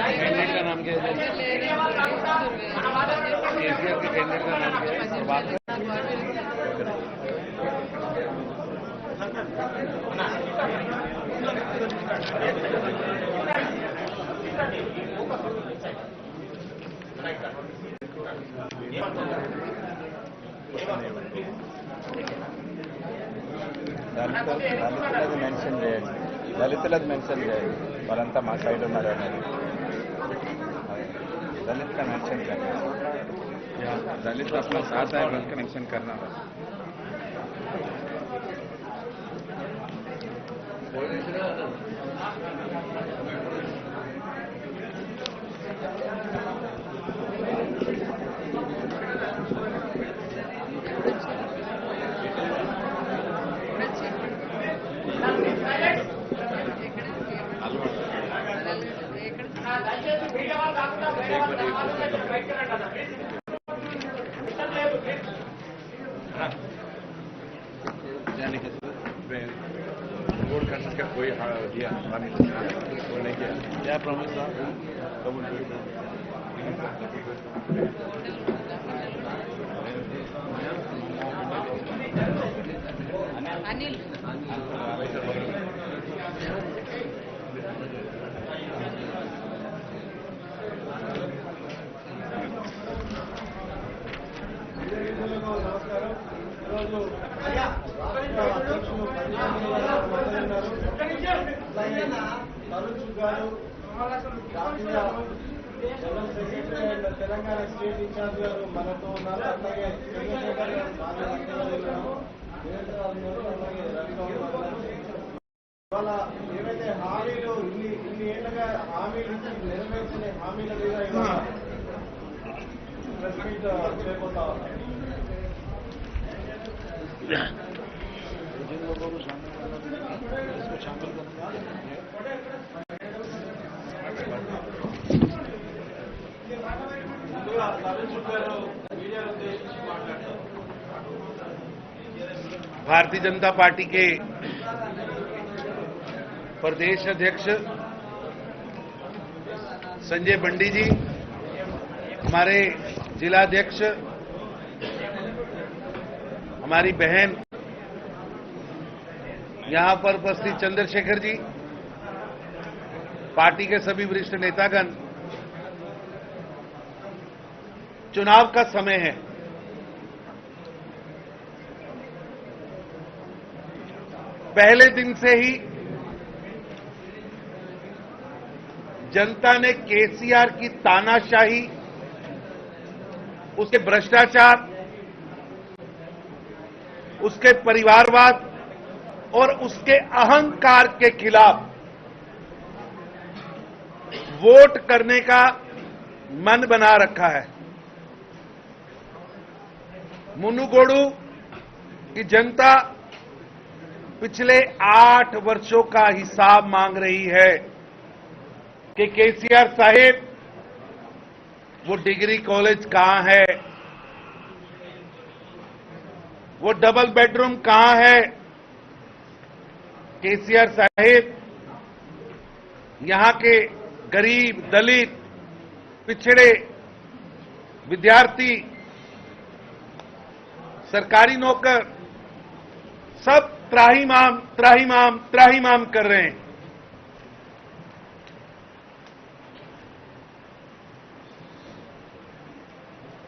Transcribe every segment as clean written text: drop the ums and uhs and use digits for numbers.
Candidate का नाम क्या है? केसीआर के कैंडिडेट का नाम क्या है? बात దళితులకు మెన్షన్ చేయండి, దళితులకు మెన్షన్ చేయండి, వాళ్ళంతా మా సైడ్ ఉన్నారు అనేది दलित का मेंशन करना, दलित अपना साथ है बल्कि मेंशन करना है। वोट करने का कोई दिया वो नहीं किया, क्या प्रॉमिस था कबूल अनिल తెలంగాణ స్టేట్ ఇన్ఛార్జ్ గారు మనతో ఉన్నారు. అలాగే చంద్రశేఖర్ గారు ఇవాళ ఏవైతే హామీలు ఇన్ని ఏళ్ళగా హామీలు ఇచ్చి నెరవేర్చిన హామీల మీద ప్రెస్ మీట్ చేయబోతా ఉన్నారు. भारतीय जनता पार्टी के प्रदेश अध्यक्ष संजय बंडी जी, हमारे जिलाध्यक्ष, हमारी बहन यहां पर उपस्थित चंद्रशेखर जी, पार्टी के सभी वरिष्ठ नेतागण, चुनाव का समय है। पहले दिन से ही जनता ने केसीआर की तानाशाही, उसके भ्रष्टाचार, उसके परिवारवाद और उसके अहंकार के खिलाफ वोट करने का मन बना रखा है। मुनुगोडू की जनता पिछले 8 वर्षों का हिसाब मांग रही है कि केसीआर साहिब वो डिग्री कॉलेज कहां है, वो डबल बेडरूम कहां है। केसीआर साहिब यहां के गरीब, दलित, पिछड़े, विद्यार्थी, सरकारी नौकर सब त्राहिमाम त्राहिमाम त्राहिमाम कर रहे हैं।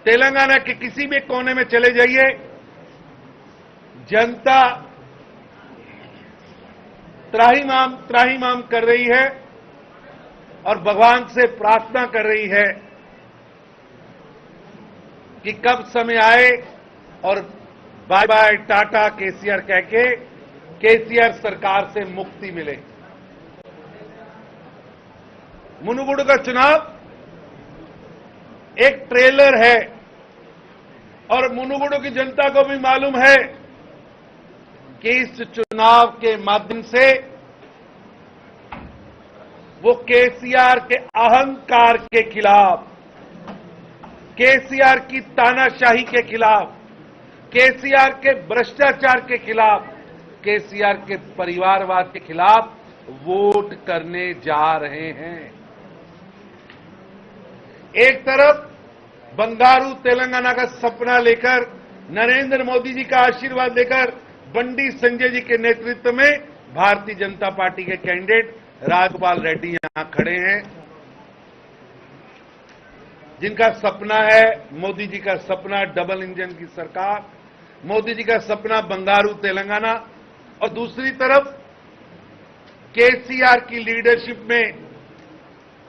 तेलंगाना के किसी भी कोने में चले जाइए, जनता त्राहिमाम त्राहिमाम कर रही है और भगवान से प्रार्थना कर रही है कि कब समय आए और बाय बाय टाटा केसीआर कह के केसीआर सरकार से मुक्ति मिले। मुनुगुडू का चुनाव एक ट्रेलर है और मुनुगुडू की जनता को भी मालूम है कि इस चुनाव के माध्यम से वो केसीआर के अहंकार के खिलाफ, केसीआर की तानाशाही के खिलाफ, केसीआर के भ्रष्टाचार के खिलाफ, केसीआर के परिवारवाद के खिलाफ वोट करने जा रहे हैं। एक तरफ बंगारू तेलंगाना का सपना लेकर, नरेंद्र मोदी जी का आशीर्वाद लेकर बंडी संजय जी के नेतृत्व में भारतीय जनता पार्टी के कैंडिडेट राजगोपाल रेड्डी यहां खड़े हैं, जिनका सपना है, मोदी जी का सपना डबल इंजन की सरकार, मोदी जी का सपना बंगारू तेलंगाना, और दूसरी तरफ केसीआर की लीडरशिप में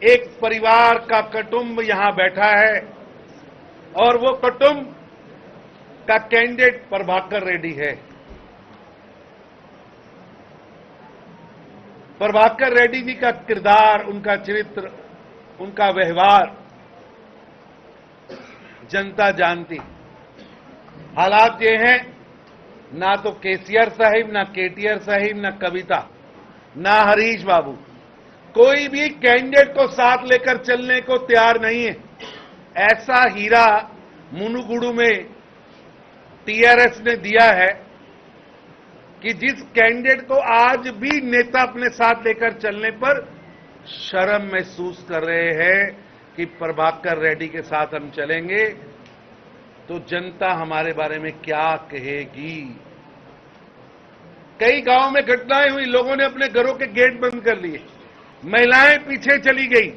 एक परिवार का कुटुंब यहां बैठा है और वो कुटुंब का कैंडिडेट प्रभाकर रेड्डी है। प्रभाकर रेड्डी जी का किरदार, उनका चरित्र, उनका व्यवहार जनता जानती। हालात ये हैं, ना तो केसीआर साहिब, ना केटीआर साहिब, ना कविता, ना हरीश बाबू, कोई भी कैंडिडेट को साथ लेकर चलने को तैयार नहीं है। ऐसा हीरा मुनुगुडु में टीआरएस ने दिया है कि जिस कैंडिडेट को आज भी नेता अपने साथ लेकर चलने पर शर्म महसूस कर रहे हैं कि प्रभाकर रेड्डी के साथ हम चलेंगे तो जनता हमारे बारे में क्या कहेगी। कई गांवों में घटनाएं हुई, लोगों ने अपने घरों के गेट बंद कर लिए, महिलाएं पीछे चली गई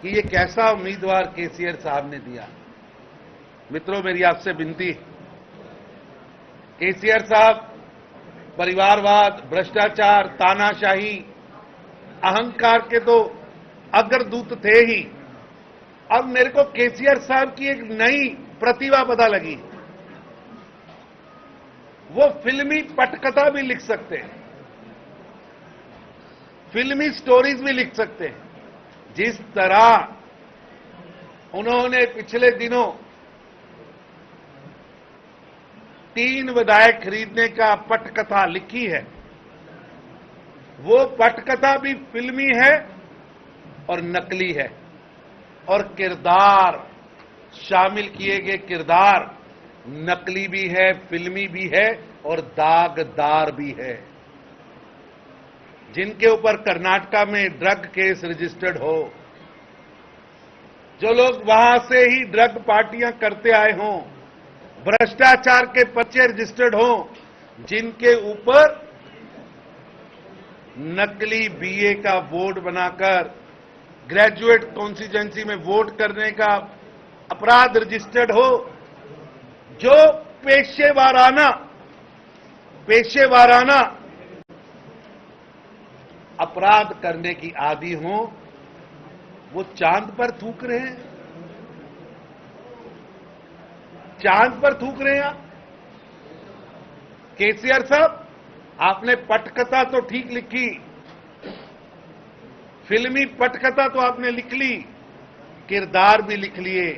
कि ये कैसा उम्मीदवार केसीआर साहब ने दिया। मित्रों, मेरी आपसे विनती है, केसीआर साहब परिवारवाद, भ्रष्टाचार, तानाशाही, अहंकार के तो अग्रदूत थे ही। अब मेरे को केसीआर साहब की एक नई प्रतिभा पता लगी, वो फिल्मी पटकथा भी लिख सकते हैं, फिल्मी स्टोरीज भी लिख सकते हैं। जिस तरह उन्होंने पिछले दिनों 3 विधायक खरीदने का पटकथा लिखी है, वो पटकथा भी फिल्मी है और नकली है, और किरदार, शामिल किए गए किरदार नकली भी है, फिल्मी भी है और दागदार भी है। जिनके ऊपर कर्नाटका में ड्रग केस रजिस्टर्ड हो, जो लोग वहां से ही ड्रग पार्टियां करते आए हों, भ्रष्टाचार के पर्चे रजिस्टर्ड हों, जिनके ऊपर नकली बीए का बोर्ड बनाकर ग्रेजुएट कॉन्स्टिट्यूएंसी में वोट करने का अपराध रजिस्टर्ड हो, जो पेशेवाराना अपराध करने की आदी हो, वो चांद पर थूक रहे हैं, चांद पर थूक रहे हैं आप। केसीआर साहब, आपने पटकथा तो ठीक लिखी, फिल्मी पटकथा तो आपने लिख ली, किरदार भी लिख लिए,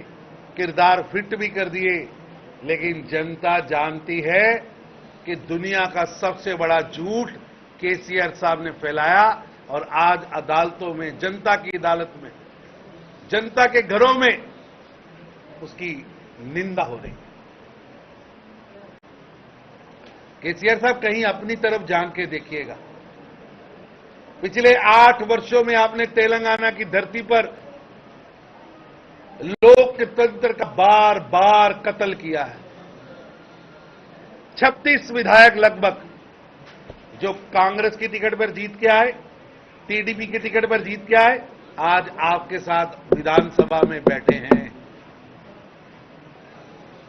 किरदार फिट भी कर दिए, लेकिन जनता जानती है कि दुनिया का सबसे बड़ा झूठ केसीआर साहब ने फैलाया, और आज अदालतों में, जनता की अदालत में, जनता के घरों में उसकी निंदा हो रही है। केसीआर साहब, कहीं अपनी तरफ झांक के देखिएगा। पिछले 8 वर्षों में आपने तेलंगाना की धरती पर लोकतंत्र का बार बार कत्ल किया है। 36 विधायक लगभग, जो कांग्रेस की टिकट पर जीत के आए, टीडीपी की टिकट पर जीत के आए, आज आपके साथ विधानसभा में बैठे हैं।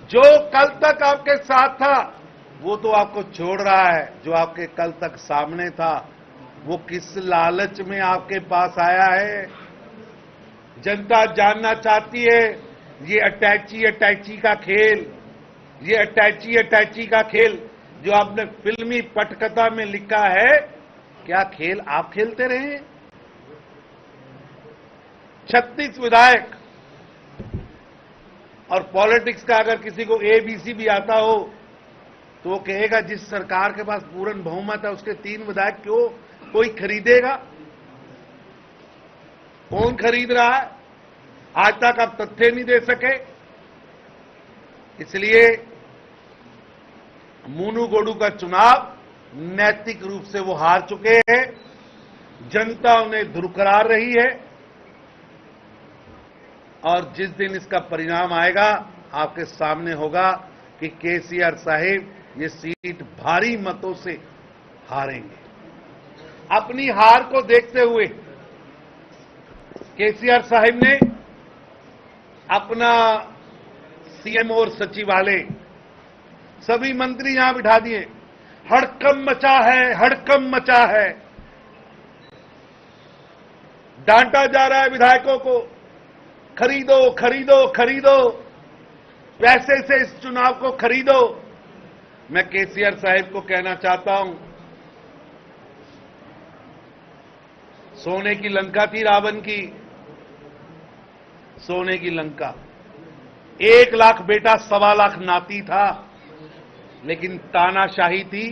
जो कल तक आपके साथ था, वो तो आपको छोड़ रहा है। जो आपके कल तक सामने था, वो किस लालच में आपके पास आया है, जनता जानना चाहती है। ये अटैची का खेल, ये अटैची का खेल जो आपने फिल्मी पटकथा में लिखा है, क्या खेल आप खेलते रहे? 36 विधायक, और पॉलिटिक्स का अगर किसी को एबीसी भी आता हो तो वो कहेगा जिस सरकार के पास पूर्ण बहुमत है उसके 3 विधायक क्यों कोई खरीदेगा? कौन खरीद रहा है? आज तक आप तथ्य नहीं दे सके। इसलिए मुनुगोडु का चुनाव नैतिक रूप से वो हार चुके हैं। जनता उन्हें दुरकरार रही है और जिस दिन इसका परिणाम आएगा आपके सामने होगा कि केसीआर साहिब ये सीट भारी मतों से हारेंगे। अपनी हार को देखते हुए केसीआर साहिब ने अपना सीएम और सचिवालय सभी मंत्री यहां बिठा दिए। हड़कंप मचा है, हड़कंप मचा है। डांटा जा रहा है विधायकों को, खरीदो खरीदो खरीदो, पैसे से इस चुनाव को खरीदो। मैं केसीआर साहिब को कहना चाहता हूं, सोने की लंका थी रावण की, सोने की लंका। 1 लाख बेटा 1.25 लाख नाती था, लेकिन तानाशाही थी,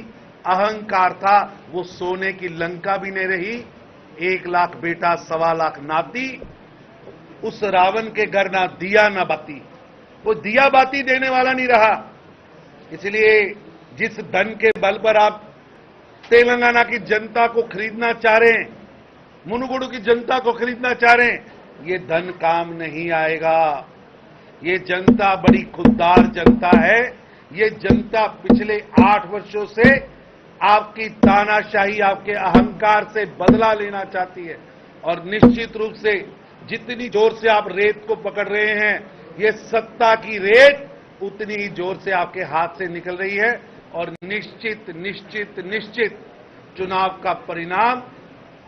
अहंकार था, वो सोने की लंका भी नहीं रही। 1 लाख बेटा 1.25 लाख नाती, उस रावण के घर ना दिया ना बाती, वो दिया बाती देने वाला नहीं रहा। इसलिए जिस धन के बल पर आप तेलंगाना की जनता को खरीदना चाह रहे हैं, मुनुगुडु की जनता को खरीदना चाह रहे हैं, ये धन काम नहीं आएगा। ये जनता बड़ी खुददार जनता है। ये जनता पिछले 8 वर्षों से आपकी तानाशाही, आपके अहंकार से बदला लेना चाहती है। और निश्चित रूप से जितनी जोर से आप रेत को पकड़ रहे हैं, ये सत्ता की रेत उतनी ही जोर से आपके हाथ से निकल रही है। और निश्चित निश्चित निश्चित चुनाव का परिणाम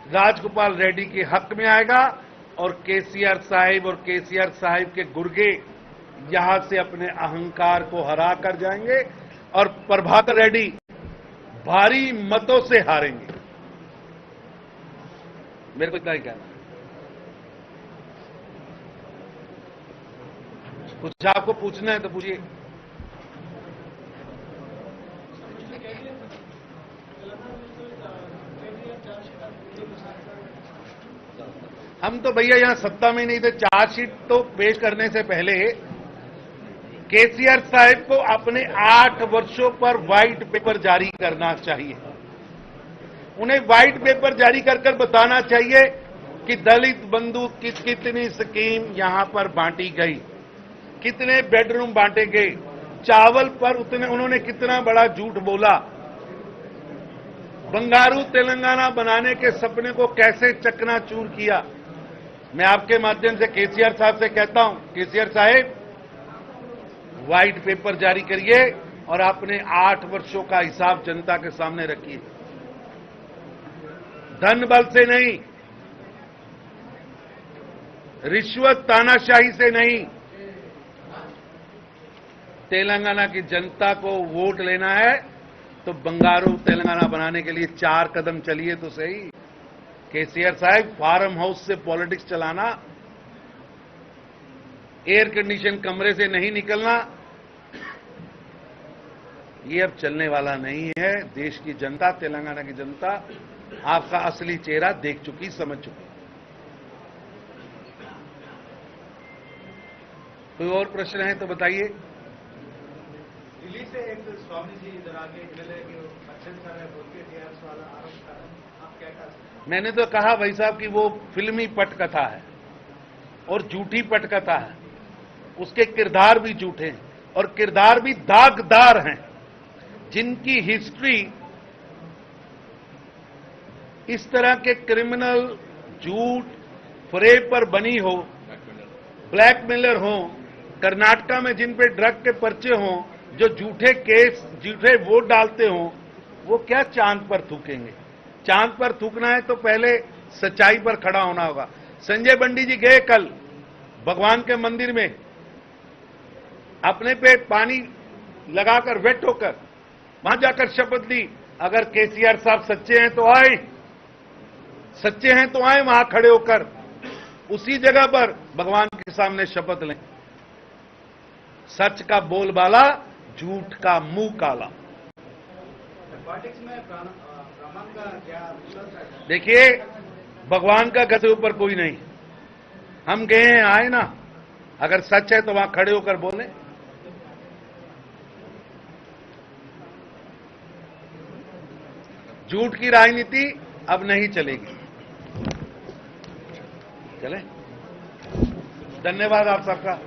राजगोपाल रेड्डी के हक में आएगा और केसीआर साहिब और केसीआर साहिब के गुर्गे यहां से अपने अहंकार को हरा कर जाएंगे और प्रभाकर रेड्डी भारी मतों से हारेंगे। मेरे को इतना ही कहना है। कुछ आपको पूछना है तो पूछिए। हम तो भैया यहां सत्ता में नहीं थे। चार्जशीट तो पेश करने से पहले केसीआर साहिब को अपने 8 वर्षों पर व्हाइट पेपर जारी करना चाहिए। उन्हें व्हाइट पेपर जारी कर बताना चाहिए कि दलित बंधु कितनी स्कीम यहां पर बांटी गई, कितने बेडरूम बांटे गए, चावल पर उन्होंने कितना बड़ा झूठ बोला, बंगारू तेलंगाना बनाने के सपने को कैसे चकनाचूर किया। मैं आपके माध्यम से केसीआर साहब से कहता हूं, केसीआर साहब व्हाइट पेपर जारी करिए और अपने 8 वर्षों का हिसाब जनता के सामने रखिए। धन बल से नहीं, रिश्वत तानाशाही से नहीं, तेलंगाना की जनता को वोट लेना है तो बंगारू तेलंगाना बनाने के लिए 4 कदम चलिए तो सही। केसीआर साहब, फार्म हाउस से पॉलिटिक्स चलाना, एयर कंडीशन कमरे से नहीं निकलना, ये अब चलने वाला नहीं है। देश की जनता, तेलंगाना की जनता आपका असली चेहरा देख चुकी, समझ चुकी। कोई और प्रश्न है तो बताइए। दिल्ली से एक स्वामी जी इधर आके मिले कि भक्षण कर रहे बोल के टीआरएस वाला आरोप कर रहे हैं, आप क्या कहते हैं? मैंने तो कहा भाई साहब कि वो फिल्मी पटकथा है और झूठी पटकथा है। उसके किरदार भी झूठे हैं और किरदार भी दागदार हैं, जिनकी हिस्ट्री इस तरह के क्रिमिनल, झूठ, फरेब पर बनी हो, ब्लैकमेलर हो, कर्नाटका में जिन पे ड्रग के पर्चे हों, जो झूठे केस, झूठे वोट डालते हों, वो क्या चांद पर थूकेंगे। चांद पर थूकना है तो पहले सच्चाई पर खड़ा होना होगा। संजय बंडी जी गए कल भगवान के मंदिर में, अपने पे पानी लगाकर वेट होकर वहां जाकर शपथ ली। अगर केसीआर साहब सच्चे हैं तो आए, सच्चे हैं तो आए वहां खड़े होकर उसी जगह पर भगवान के सामने शपथ लें। सच का बोलबाला, झूठ का मुंह काला। पॉलिटिक्स में ब्राह्मण का क्या विश्वास है? देखिए, भगवान का गधे ऊपर कोई नहीं। हम गए हैं, आए ना। अगर सच है तो वहां खड़े होकर बोले। झूठ की राजनीति अब नहीं चलेगी। चले, धन्यवाद आप सबका।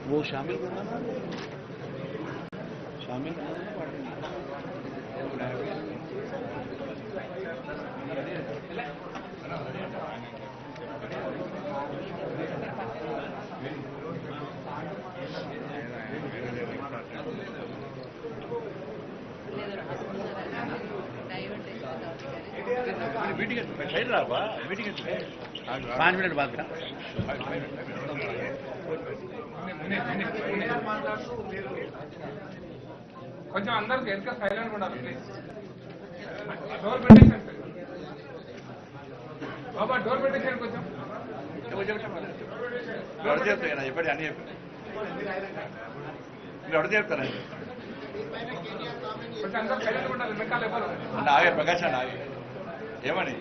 वो शामिल करना था, शामिल मीटिंग सही रहा, मीटिंग 5 मिनट बाद కొంచెం అందరికి ఎంత సైలెంట్ ఉండాలి ప్లీజ్. డోర్ పెట్టేసాను బాబా, డోర్ పెట్టేసాను కొంచెం. అడిగి చెప్తాను చెప్పండి, అన్ని చెప్పండి, మీరు అడిగి చెప్తారండి. కొంచెం అందరు సైలెంట్ ఉండాలి, వెనకాల ఎవరు. ఆగే ప్రకాశ్ అన్న ఆగే, ఏమని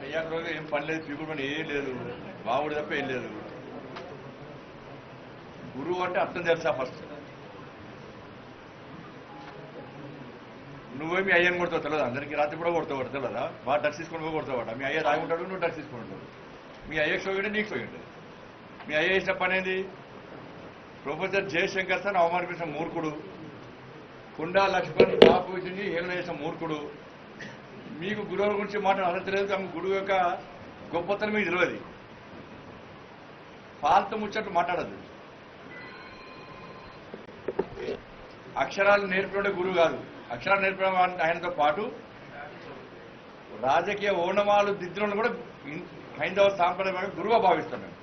అయ్యా రోజు ఏం పని లేదు, పీపుల్ పని ఏం లేదు, బావుడు తప్ప ఏం లేదు. గురువు అంటే అర్థం తెలుసా? ఫస్ట్ నువ్వేమి అయ్యని కొడతావు తెలియదు, అందరికీ రాత్రి కూడా కొడతావు తెలియదా? బాగా డ్రగ్స్ తీసుకొని పోయి కొడతావాట. మీ అయ్య తాగుంటాడు, నువ్వు డ్రగ్స్ తీసుకుంటావు. మీ అయ్యకి సోగింటే నీకు సోగింటుంది. మీ అయ్య చేసిన పని ఏంది? ప్రొఫెసర్ జయశంకర్ సార్ అవమానించిన మూర్ఖుడు, కుండా లక్ష్మణ్ బాపు విజయని ఏమైనా చేసిన మూర్ఖుడు. మీకు గురువుల గురించి మాట్లాడలేదు, ఆమె గురువు యొక్క గొప్పతనం మీకు తెలియదు. ఫాల్తు ముచ్చట్లు మాట్లాడద్దు. అక్షరాలు నేర్పడే గురువు కాదు, అక్షరాలు నేర్పడం ఆయనతో పాటు రాజకీయ ఓనమాలు దిద్దులను కూడా హైందవ సాంప్రదాయ గురువుగా భావిస్తాం. మేము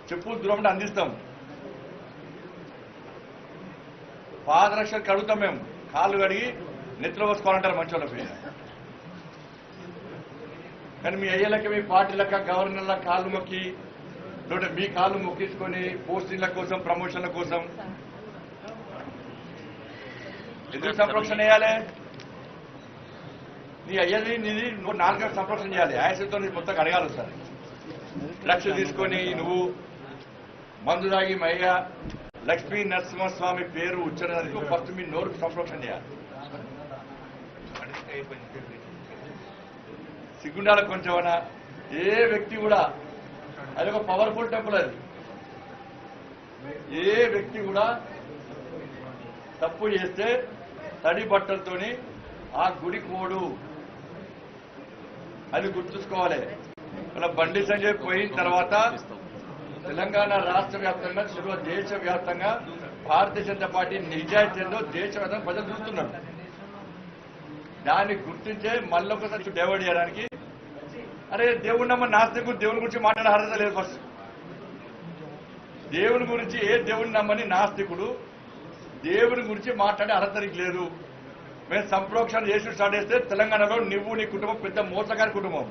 చెప్పులు దూరం అందిస్తాం, పాదరక్షలు కడుగుతాం, మేము కాళ్ళు కడిగి నెత్తిలో పోసుకోవాలంటారు మంచి వాళ్ళ పేరు. కానీ మీ అయ్యలకి, మీ పార్టీలక, గవర్నర్ల కాళ్ళు మొక్కి, మీ కాళ్ళు మొక్కించుకొని పోస్టింగ్ల కోసం, ప్రమోషన్ల కోసం ఎందుకు సంరక్షణ చేయాలి? నీ అయ్యది నీది నువ్వు 4 గంటలు సంరక్షణ చేయాలి. ఆయాసంతో నీ మొత్తం అడగాలి సార్. డ్రగ్స్ తీసుకొని నువ్వు మందు తాగి మా అయ్య లక్ష్మీ నరసింహస్వామి పేరు ఉచ్చరణకు ఫస్ట్ మీ నోరుకు సంరక్షణ చేయాలి. సిగ్గుండాల కొంచెమన్నా ఏ వ్యక్తి కూడా, అది ఒక పవర్ఫుల్ టెంపుల్. అది ఏ వ్యక్తి కూడా తప్పు చేస్తే తడి బట్టలతోని ఆ గుడి కోడు అది గుర్తుంచుకోవాలి. మన బండి సంజయ్ పోయిన తర్వాత తెలంగాణ రాష్ట్ర వ్యాప్తంగా, దేశవ్యాప్తంగా భారతీయ జనతా పార్టీ నిజాయితీలో దేశవ్యాప్తంగా ప్రజలు చూస్తున్నారు. దాన్ని గుర్తించే మళ్ళొకసారి డైవర్ట్ చేయడానికి, అరే దేవుడి నమ్మ నాస్తికుడు దేవుని గురించి మాట్లాడే అర్హత లేదు. ఫస్ట్ దేవుని గురించి, ఏ దేవుడిని నమ్మని నాస్తికుడు దేవుని గురించి మాట్లాడే అర్హత నీకు లేదు. మేము సంప్రోక్షణ చేసి స్టార్ట్ చేస్తే తెలంగాణలో నువ్వు నీ కుటుంబం పెద్ద మోసగారి కుటుంబం.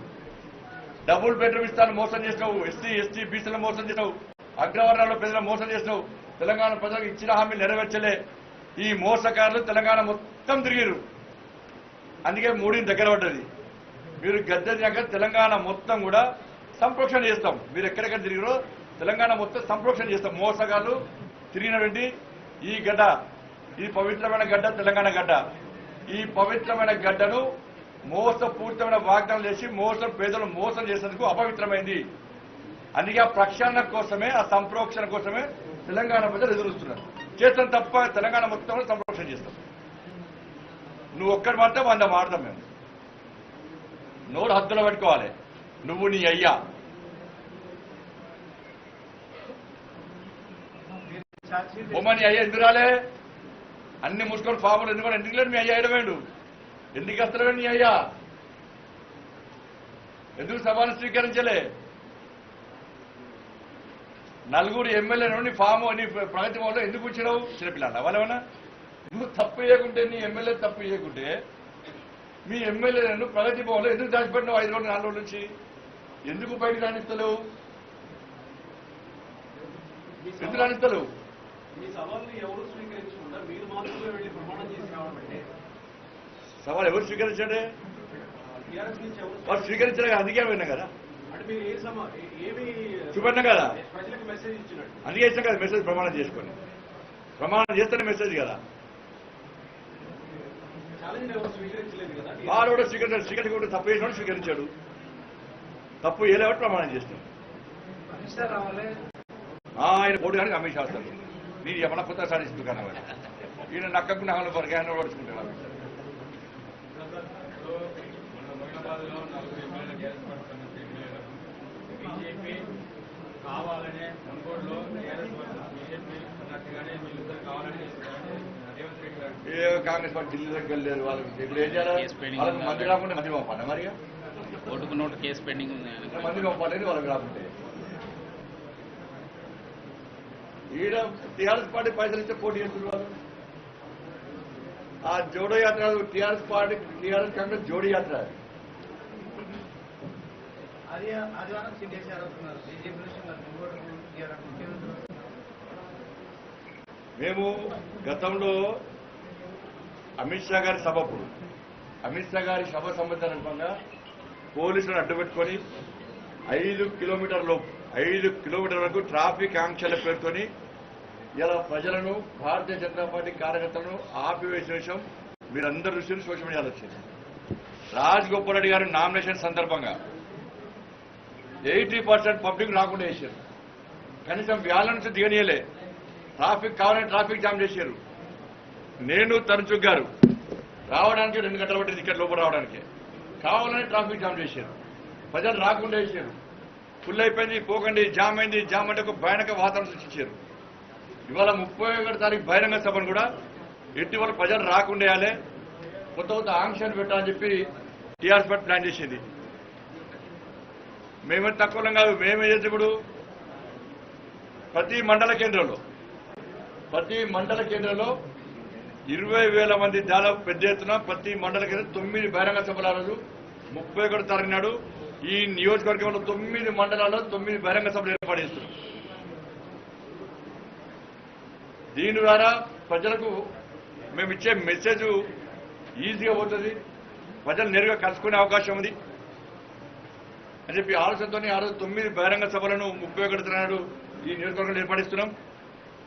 డబుల్ బెడ్రూమ్ ఇస్తాను మోసం చేసినావు, ఎస్సీ బీసీలను మోసం చేసినావు, అగ్రవర్ణాల్లో ప్రజలను మోసం చేసినావు, తెలంగాణ ప్రజలకు ఇచ్చిన హామీ నెరవేర్చలే. ఈ మోసకారులు తెలంగాణ మొత్తం తిరిగిరు, అందుకే మూడిని దగ్గర పడ్డది. మీరు గద్దె దినాక తెలంగాణ మొత్తం కూడా సంప్రోక్షణ చేస్తాం. మీరు ఎక్కడెక్కడ తిరిగిరో తెలంగాణ మొత్తం సంప్రోక్షణ చేస్తాం. మోసగాళ్ళు తిరిగినటువంటి ఈ గడ్డ, ఈ పవిత్రమైన గడ్డ తెలంగాణ గడ్డ. ఈ పవిత్రమైన గడ్డను మోసపూరితమైన వాగ్దానాలు చేసి పేదలు మోసం చేసేందుకు అపవిత్రమైంది. అందుకే ఆ ప్రక్షాళన కోసమే, ఆ సంప్రోక్షణ కోసమే తెలంగాణ ప్రజలు ఎదురుస్తున్నారు. చేస్తాం తప్ప తెలంగాణ మొత్తం సంప్రోక్షణ చేస్తాం. నువ్వు ఒక్కటి మాత్రం 100 మాడతాం మేము. నోరు హద్దులో పెట్టుకోవాలి. నువ్వు నీ అయ్యా బొమ్మ, నీ అయ్యా ఎందుకు రాలే? అన్ని మూసుకొని ఫాములు ఎందుకు లేదు? మీ అయ్యా ఎడవేండు ఎందుకు వస్తలేడు? నీ అయ్యా ఎందుకు సభను స్వీకరించలే? నలుగురు ఎమ్మెల్యేలను నీ ఫామ్ నీ ప్రగతి భవన్లో ఎందుకు వచ్చినావు? చిన్నపిల్లల వాళ్ళేమన్నా నువ్వు తప్పు చేయకుంటే, నీ ఎమ్మెల్యే తప్పు చేయకుంటే మీ ఎమ్మెల్యేలను ప్రగతి భవన్లో ఎందుకు దాచిపెట్టినావు 5 రోజులు 4 రోజుల నుంచి? ఎందుకు బయటకు రాణిస్తలేవు? ఎందుకు రాణిస్తలేవు? మీ సవాల్ని ఎవరు స్వీకరించకుండా మీరు మాత్రమే వెళ్ళి ప్రమాణం చేసి రావడం అంటే సవాల్ ఎవరు స్వీకరించాడే? టీఆర్ఎస్ నుంచి ఎవరు వారు స్వీకరించడానికి అందుకే విన్నా కదా, అంటే మీరు ఏమి చూపెట్టినా కదా, ప్రజలకు మెసేజ్ ఇచ్చినట్టు అందుకే ఇచ్చాం కదా మెసేజ్. ప్రమాణం చేసుకొని ప్రమాణం చేస్తేనే మెసేజ్ కదా. ఛాలెంజ్ ఎవరు స్వీకరించలేదు కదా. వాడు కూడా స్వీకరించాడు, తప్పు చేసినాడు స్వీకరించాడు, తప్పు చేయలేవాడు ప్రమాణం చేస్తాడు. ఆయన పోటీ కానీ అమిత్ షా వస్తాడు. నేను ఏమన్నా కొత్త సాధిస్తూ కానీ ఈయన నక్కకు నగలు పరగాయన పడుచుకుంటాడు అమిత్ షా. బీజేపీ కావాలనే మున్గోడులో టీఆర్ఎస్ బీజేపీ ఉన్నట్టుగానే వీళ్ళిద్దరు కావాలని రేవంత్ రెడ్డి గారు ఏ కాంగ్రెస్ పార్టీ ఢిల్లీ దగ్గర వెళ్ళారు. వాళ్ళకి ఇప్పుడు ఏం చేయాలి? వాళ్ళకి మంది రాకుండా మంది పంపాలి. మరి ఓటుకు నోటు కేసు పెండింగ్ ఉంది. మంది పంపాలని వాళ్ళకి రాకుంటే ఈడ టీఆర్ఎస్ పార్టీ పైసలు ఇస్తే పోటీ చేస్తున్నారు. ఆ Jodo Yatra TRS party, TRS Congress జోడీ యాత్ర. ఆదివారం కేసీఆర్ అవుతున్నారు. బీజేపీ మేము గతంలో అమిత్ షా గారి సభప్పుడు అమిత్ షా గారి సభ సంబంధంగా పోలీసులను అడ్డుపెట్టుకొని 5 కిలోమీటర్ల వరకు ట్రాఫిక్ ఆంక్షల పేరుతోని ఇలా ప్రజలను, భారతీయ జనతా పార్టీ కార్యకర్తలను ఆపివేసిన విషయం మీరందరూ చూసి సోషల్ మీడియాలో వచ్చింది. రాజగోపాల్ రెడ్డి గారి నామినేషన్ సందర్భంగా 80% పబ్లిక్ రాకుండా చేశారు. కనీసం వ్యాల నుంచి దిగనీయలే. ట్రాఫిక్ కావాలని ట్రాఫిక్ జామ్ చేశారు. నేను తరుణ్ గారు రావడానికి 2 గంటల పట్టింది ఇక్కడ లోపల రావడానికి. కావాలని ట్రాఫిక్ జామ్ చేశారు. ప్రజలు రాకుండా చేశారు. ఫుల్ అయిపోయింది, పోకండి, జామ్ అయింది. జామ్ అంటే ఒక భయానక వాతావరణం సృష్టించారు. ఇవాళ 31 తారీఖు బహిరంగ సభను కూడా ఎట్టి వాళ్ళ ప్రజలు రాకుండా వేయాలి, కొత్త ఆంక్షలు పెట్టాలని చెప్పి టీఆర్ఎస్ పార్టీ ప్లాన్ చేసింది. మేమే తక్కువ కాదు. మేమే చేసి ఇప్పుడు ప్రతి మండల కేంద్రంలో 20,000 మంది దాదాపు పెద్ద ఎత్తున ప్రతి మండల కేంద్రం 9 బహిరంగ సభల రోజు 31 తారీఖు నాడు ఈ నియోజకవర్గంలో 9 మండలాల్లో 9 బహిరంగ సభలు ఏర్పాటు చేస్తున్నాం. దీని ద్వారా ప్రజలకు మేము ఇచ్చే మెసేజ్ ఈజీగా పోతుంది, ప్రజలు నేరుగా కలుసుకునే అవకాశం ఉంది అని చెప్పి ఆలోచనతో ఆ రోజు 9 బహిరంగ సభలను 31 నాడు ఈ నియోజకవర్గంలో ఏర్పాటిస్తున్నాం.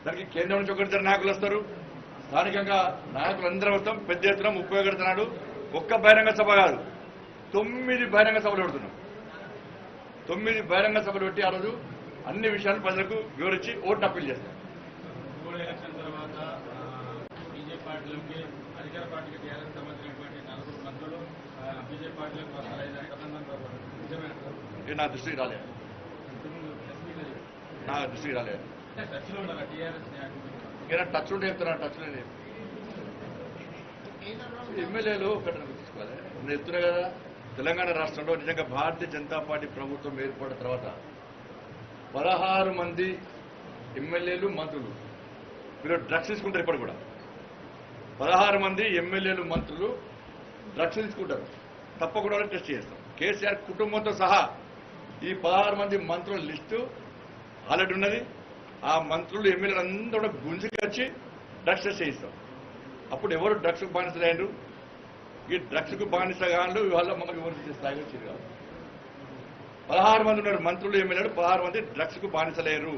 దానికి కేంద్రం నుంచి 1 నాయకులు వస్తారు, స్థానికంగా నాయకులందరూ వస్తాం. పెద్ద ఎత్తున 31 నాడు ఒక్క బహిరంగ సభ కాదు 9 బహిరంగ సభలు పెడుతున్నాం. 9 బహిరంగ సభలు పెట్టి ఆ రోజు అన్ని విషయాలు ప్రజలకు వివరించి ఓటు అప్పీల్ చేస్తాం. ఎలక్షన్ తర్వాత బీజేపీ పార్టీలోకి అధికార పార్టీకి టీఆర్ఎస్ సంబంధించినటువంటి 4 మంత్రులు బీజేపీ పార్టీలోకి వస్తారని నిజమేనా? నా దృష్టికి రాలేదు. టచ్లో ఉండాలి టీఆర్ఎస్ ఇంకా టచ్ ఉంటే చెప్తున్నా. టచ్ లేదు. ఎమ్మెల్యేలు తీసుకోవాలి. నేను చెప్తున్నా కదా, తెలంగాణ రాష్ట్రంలో నిజంగా భారతీయ జనతా పార్టీ ప్రభుత్వం ఏర్పడిన తర్వాత 16 మంది ఎమ్మెల్యేలు, మంత్రులు మీరు డ్రగ్స్ తీసుకుంటారు. ఇప్పుడు కూడా 16 మంది ఎమ్మెల్యేలు, మంత్రులు డ్రగ్స్ తీసుకుంటారు. తప్పకుండా టెస్ట్ చేస్తాం. కేసీఆర్ కుటుంబంతో సహా ఈ 16 మంది మంత్రుల లిస్టు ఆల్రెడీ ఉన్నది. ఆ మంత్రులు, ఎమ్మెల్యేలు అందరూ కూడా గుంజుకి వచ్చి డ్రగ్స్ టెస్ట్ చేయిస్తాం. అప్పుడు ఎవరు డ్రగ్స్కు బానిసలేండు? ఈ డ్రగ్స్కు బానిసగాళ్ళు ఇవాళ మమ్మల్ని విమర్శించే స్థాయిలో వచ్చారు. 16 మంది ఉన్నారు మంత్రులు, ఎమ్మెల్యేలు. 16 మంది డ్రగ్స్కు బానిసలేరు.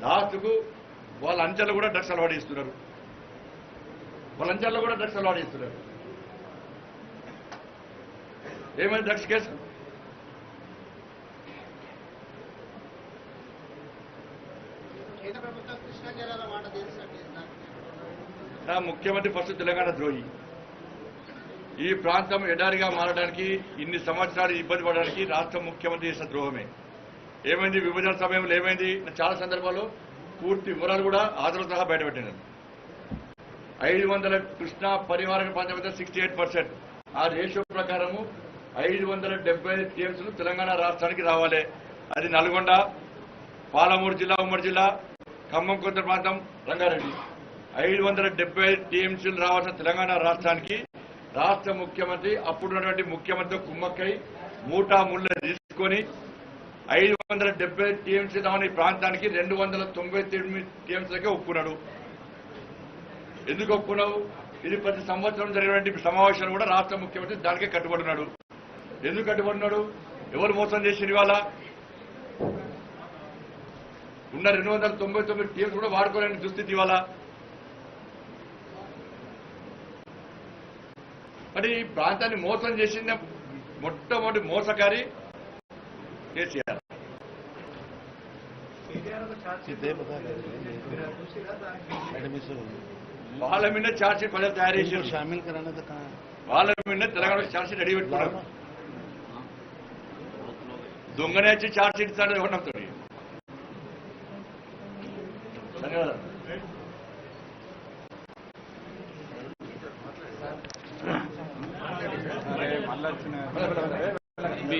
లాస్ట్కు వాళ్ళ అంచెల్లో కూడా డ్రగ్స్ అలవాటు చేస్తున్నారు. ఏమైంది డ్రగ్స్ కేసు? ముఖ్యమంత్రి ఫస్ట్ తెలంగాణ ద్రోహి. ఈ ప్రాంతం ఎడారిగా మారడానికి, ఇన్ని సంవత్సరాలు ఇబ్బంది పడడానికి రాష్ట్ర ముఖ్యమంత్రి చేసిన ద్రోహమే. ఏమైంది విభజన సమయంలో ఏమైంది? చాలా సందర్భాల్లో పూర్తి వివరాలు కూడా ఆధారాలు సహా బయటపెట్టినారు. 500 కృష్ణా పరివార ప్రాంతం 68%. ఆ రేషియో ప్రకారము 575 టీఎంసీలు తెలంగాణ రాష్ట్రానికి రావాలి. అది నల్గొండ, పాలమూరు జిల్లా, ఉమ్మడి జిల్లా, ఖమ్మం కొంత ప్రాంతం, రంగారెడ్డి. 570 టీఎంసీలు రావాల్సిన తెలంగాణ రాష్ట్రానికి రాష్ట్ర ముఖ్యమంత్రి అప్పుడున్నటువంటి ముఖ్యమంత్రి కుమ్మక్కై మూటా ముళ్ళ తీసుకొని 570 టీఎంసీ రావని ప్రాంతానికి 299 టీఎంసీలకే ఒప్పుకున్నాడు. ఎందుకు ఒప్పుకున్నావు? ఇది ప్రతి సంవత్సరం జరిగినటువంటి సమావేశాలు కూడా రాష్ట్ర ముఖ్యమంత్రి దానికే కట్టుబడినాడు. ఎందుకు కట్టుబడినాడు? ఎవరు మోసం చేసింది? ఇవాళ ఉన్న 299 టీఎంసీ కూడా వాడుకోలేని దుస్థితి ఇవాళ. మరి ఈ ప్రాంతాన్ని మోసం చేసింది మొట్టమొదటి మోసకారి కేసీఆర్. వాళ్ళ మీద ఛార్జ్షీట్ ప్రజలు తయారు చేసి వాళ్ళ మీద తెలంగాణ ఛార్జ్షీట్ రెడీ పెట్టుకున్నారు. దొంగనే వచ్చి ఛార్జ్షీట్ ఇస్తాడు ఎవరు నమ్ముతాడు? ధన్యవాదాలు. ఇవి